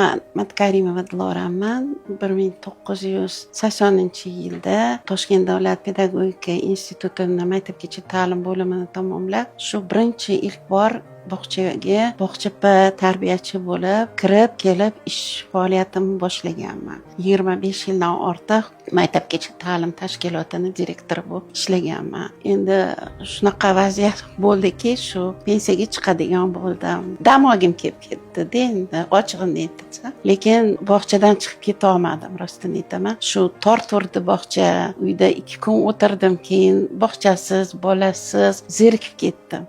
Man Matkarimova Diloraman. 1980-yilda Toshkent davlat pedagogika institutini maktabgacha ta'lim bo'limini tamomlab, shu ilk bor bog'cha tarbiyachi bo'lib kirib kelib ish faoliyatimni boshlaganman. 25 yildan ortiq maktabgacha ta'lim tashkilotini direktori bo'lib ishlaganman. Endi shunaqa vaziyat bo'ldiki, shu pensiyaga chiqadigan bo'ldim. Dam olgim kelib ketdi-da, endi ochig'ini aytsam. Lekin bog'chadan chiqib keta olmadim, rostini aytaman. Shu torturdi bog'cha. Uyda 2 kun o'tirdim, keyin bog'chasiz, bolasiz zerikib ketdim.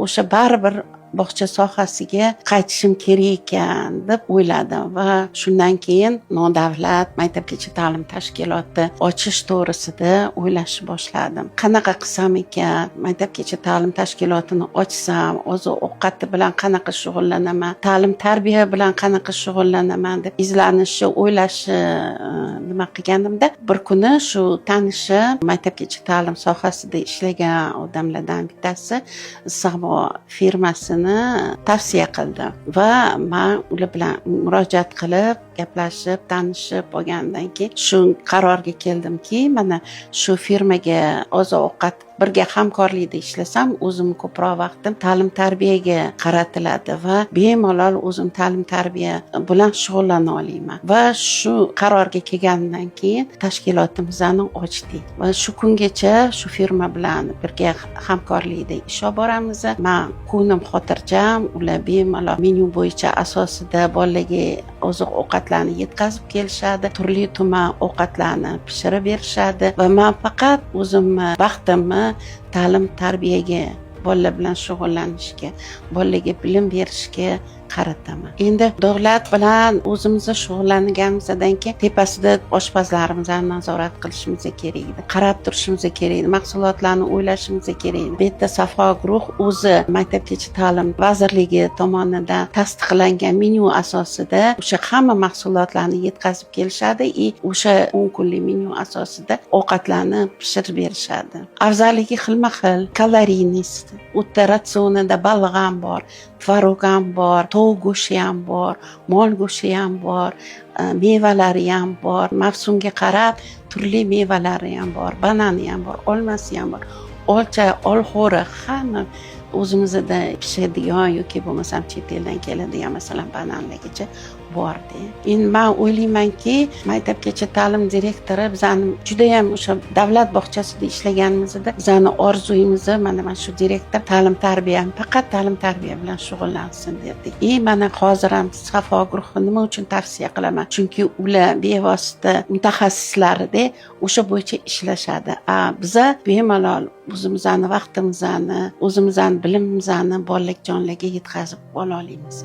O'sha baribir bog'cha sohasiga qaytishim kerak ekan deb o'yladim va shundan keyin nodavlat maktabgacha ta'lim tashkiloti ochish to'g'risida o'ylashni boshladim. Qanaqa qilsam ekan, maktabgacha ta'lim tashkilotini ochsam, oziq-ovqati bilan qanaqa shug'ullanaman, ta'lim tarbiya bilan qanaqa shug'ullanaman deb izlanishni, o'ylashni nima qilganimda, bir kuni shu tanishim maktabgacha ta'lim sohasida ishlagan odamlardan bittasi Samo firmasini tavsiya qildi va men ular bilan murojaat qilib, gaplashib, tanishib bo'lgandan keyin shu qarorga keldimki, mana shu firmaga oziq-ovqat birga hamkorlikda ishlasam, o'zim ko'proq vaqtim ta'lim tarbiyaga qaratiladi va bemalol o'zim ta'lim tarbiya bilan shug'ullana olaman. Va shu qarorga kelgandan keyin tashkilotimizni ochdik va shu kungacha shu firma bilan birga hamkorlikda ish olib boramiz. Men ko'nglim xotirjam, ular bemalol menyu bo'yicha asosida bolalarga oziq-ovqatlarni yetkazib kelishadi, turli tuman ovqatlarni pishirib berishadi va men faqat o'zimni vaqtimni ta'lim tarbiyaga, bolalar bilan shug'ullanishga, bolalarga bilim berishga qarataman. Endi davlat bilan o'zimiz shug'ullanganimizdan keyin tepasida oshpazlarimizni nazorat qilishimiz kerak edi. Qarab turishimiz kerak edi. Mahsulotlarni o'ylashimiz kerak edi. Bu yerda Safo guruh o'zi maktabgacha ta'lim vazirligi tomonidan tasdiqlangan menyu asosida o'sha hamma mahsulotlarni yetkazib kelishadi, o'sha 10 kunlik menyu asosida ovqatlarni pishirib berishadi. Afzalligi xilma-xil, kaloriyniст, o'ta ratsionida baliq ham bor, tvorog ham bor, tovuq go'shti ham bor, mol go'shti ham bor, mevalari ham bor, mavsumga qarab turli mevalari ham bor, banani ham bor, olmasi ham bor, olcha, olxo'ri hamma o'zimizda pishadigan yoki bo'lmasam chet eldan keladigan, masalan, bananlargacha bordi. Endi men o'ylaymanki, maktabgacha ta'lim direktori bizani juda ham o'sha davlat bog'chasida ishlaganimizda bizani orzuyimiz mana shu direktor ta'lim tarbiyani faqat ta'lim tarbiya bilan shug'ullansin derdik. Mana hozir ham Safo guruhi nima uchun tavsiya qilaman? Chunki ular bevosita mutaxassislarida o'sha bo'yicha ishlashadi. Biza bemalol o'zimizni vaqtimizni, o'zimizni bilimimizni bolalar jonlarga yetkazib ola olamiz.